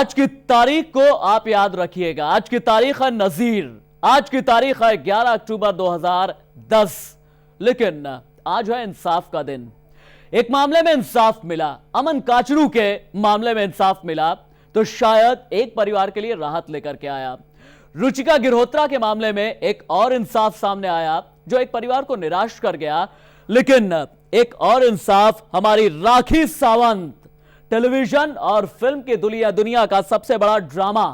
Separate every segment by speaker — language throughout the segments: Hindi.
Speaker 1: आज की तारीख को आप याद रखिएगा। आज की तारीख है नजीर, आज की तारीख है 11 अक्टूबर 2010। लेकिन आज है इंसाफ का दिन। एक मामले में इंसाफ मिला, अमन काचरू के मामले में इंसाफ मिला तो शायद एक परिवार के लिए राहत लेकर के आया। रुचिका गिरहोत्रा के मामले में एक और इंसाफ सामने आया जो एक परिवार को निराश कर गया। लेकिन एक और इंसाफ हमारी राखी सावंत, टेलीविजन और फिल्म की दुनिया का सबसे बड़ा ड्रामा,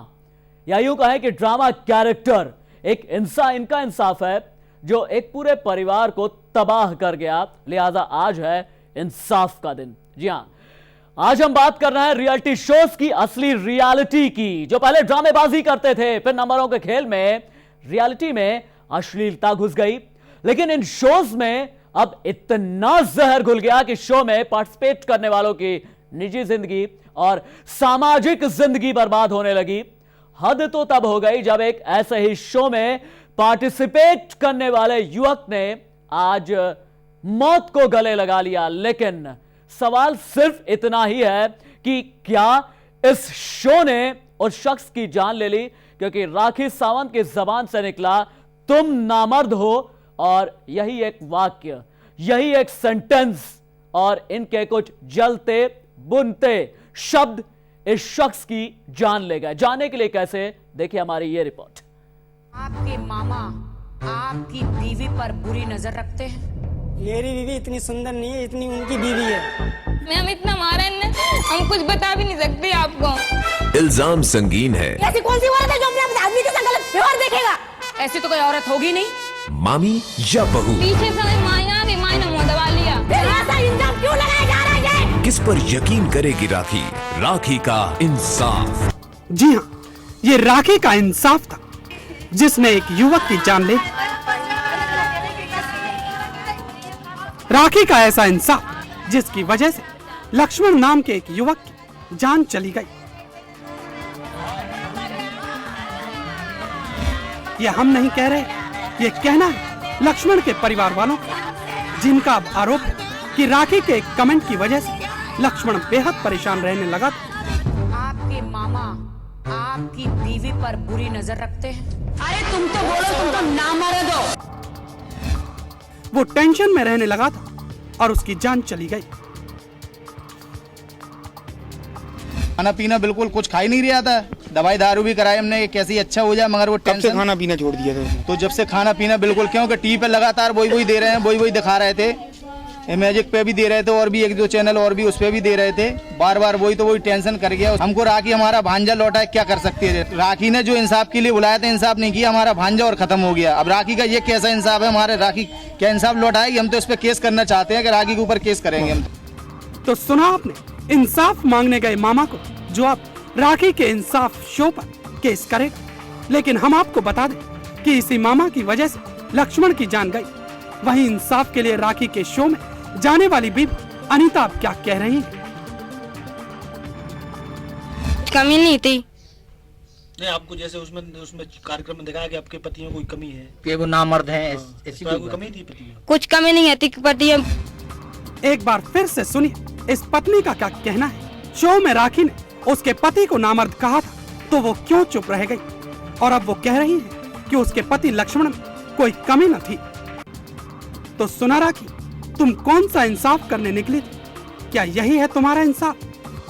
Speaker 1: या यूं कहें कि ड्रामा कैरेक्टर, इनका इंसाफ है जो एक पूरे परिवार को तबाह कर गया। लिहाजा आज है इंसाफ का दिन। जी हां, आज हम बात कर रहे हैं रियलिटी शोज की असली रियलिटी की। जो पहले ड्रामेबाजी करते थे, फिर नंबरों के खेल में रियलिटी में अश्लीलता घुस गई। लेकिन इन शोज में अब इतना जहर घुल गया कि शो में पार्टिसिपेट करने वालों की निजी जिंदगी और सामाजिक जिंदगी बर्बाद होने लगी। हद तो तब हो गई जब एक ऐसे ही शो में पार्टिसिपेट करने वाले युवक ने आज मौत को गले लगा लिया। लेकिन सवाल सिर्फ इतना ही है कि क्या इस शो ने उस शख्स की जान ले ली? क्योंकि राखी सावंत की जबान से निकला तुम नामर्द हो, और यही एक वाक्य, यही एक सेंटेंस और इनके कुछ जलते बुनते शब्द इस शख्स की जान ले गए। जानने के लिए कैसे, देखिए हमारी ये रिपोर्ट।
Speaker 2: आपके मामा आपकी बीवी पर बुरी नजर रखते हैं?
Speaker 3: मेरी बीवी इतनी सुंदर नहीं है, इतनी उनकी बीवी है।
Speaker 4: हम इतना मारे न, हम कुछ बता भी नहीं सकते आपको।
Speaker 5: इल्जाम संगीन है।
Speaker 2: ऐसी कौन सी औरत है जो अपने आदमी के साथ गलत व्यवहार देखेगा? ऐसी तो कोई औरत होगी नहीं।
Speaker 5: मामी या बहू,
Speaker 4: पीछे से माया भी मायना मुंह दबा लिया।
Speaker 2: फिर ऐसा इल्जाम क्यों लगाया जा रहा है?
Speaker 5: किस पर यकीन करेगी राखी? राखी का इंसाफ।
Speaker 6: जी हाँ, ये राखी का इंसाफ था जिसने एक युवक की जान ली। राखी का ऐसा इंसाफ जिसकी वजह से लक्ष्मण नाम के एक युवक की जान चली गई। ये हम नहीं कह रहे, ये कहना है लक्ष्मण के परिवार वालों का, जिनका अब आरोप है कि राखी के एक कमेंट की वजह से लक्ष्मण बेहद परेशान रहने लगा था।
Speaker 2: आपके मामा आपकी बीवी पर बुरी नजर रखते हैं? अरे तुम तो बोलो, तुम तो नामर्द हो।
Speaker 6: वो टेंशन में रहने लगा था और उसकी जान चली गई।
Speaker 7: खाना पीना बिल्कुल कुछ खा ही नहीं रहा था। दवाई दारू भी कराई हमने कैसे अच्छा हो जाए, मगर वो
Speaker 3: कब से खाना पीना छोड़ दिया था?
Speaker 7: तो जब से खाना पीना बिल्कुल, क्योंकि टीवी पे लगातार वही दे रहे हैं, वही दिखा रहे थे। मैजिक पे भी दे रहे थे और भी एक दो चैनल और भी उस पे भी दे रहे थे। बार बार वही टेंशन कर गया हमको। राखी हमारा भांजा लौटा है, क्या कर सकती है? राखी ने जो इंसाफ के लिए बुलाया था, इंसाफ नहीं किया, हमारा भांजा और खत्म हो गया। अब राखी का ये कैसा इंसाफ है? हमारे राखी क्या इंसाफ लौटाएगी? हम तो इस पे केस करना चाहते हैं कि राखी के ऊपर केस करेंगे हम।
Speaker 6: तो सुना आपने इंसाफ मांगने गए मामा को, जो अब राखी के इंसाफ शो पर केस करेगा। लेकिन हम आपको बता दें कि इसी मामा की वजह से लक्ष्मण की जान गई। वहीं इंसाफ के लिए राखी के शो में जाने वाली बीबी अनीता अब क्या कह रही है?
Speaker 4: कमी नहीं थी।
Speaker 8: नहीं, आपको जैसे उसमें कार्यक्रम में दिखाया कि आपके पति में कोई कमी है,
Speaker 3: कि वो नामर्द हैं, ऐसी
Speaker 8: तो कोई कमी थी पति में?
Speaker 4: कुछ कमी नहीं है पति।
Speaker 6: एक बार फिर से सुनिए इस पत्नी का क्या कहना है। शो में राखी ने उसके पति को नामर्द कहा था तो वो क्यों चुप रह गई, और अब वो कह रही है कि उसके पति लक्ष्मण में कोई कमी न थी। तो सुना राखी, तुम कौन सा इंसाफ करने निकली थी? क्या यही है तुम्हारा इंसाफ?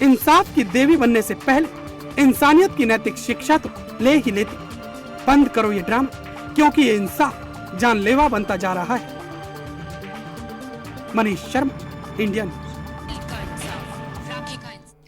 Speaker 6: इंसाफ की देवी बनने से पहले इंसानियत की नैतिक शिक्षा तो ले ही लेती। बंद करो ये ड्रामा, क्योंकि ये इंसाफ जानलेवा बनता जा रहा है। मनीष शर्मा, इंडियन।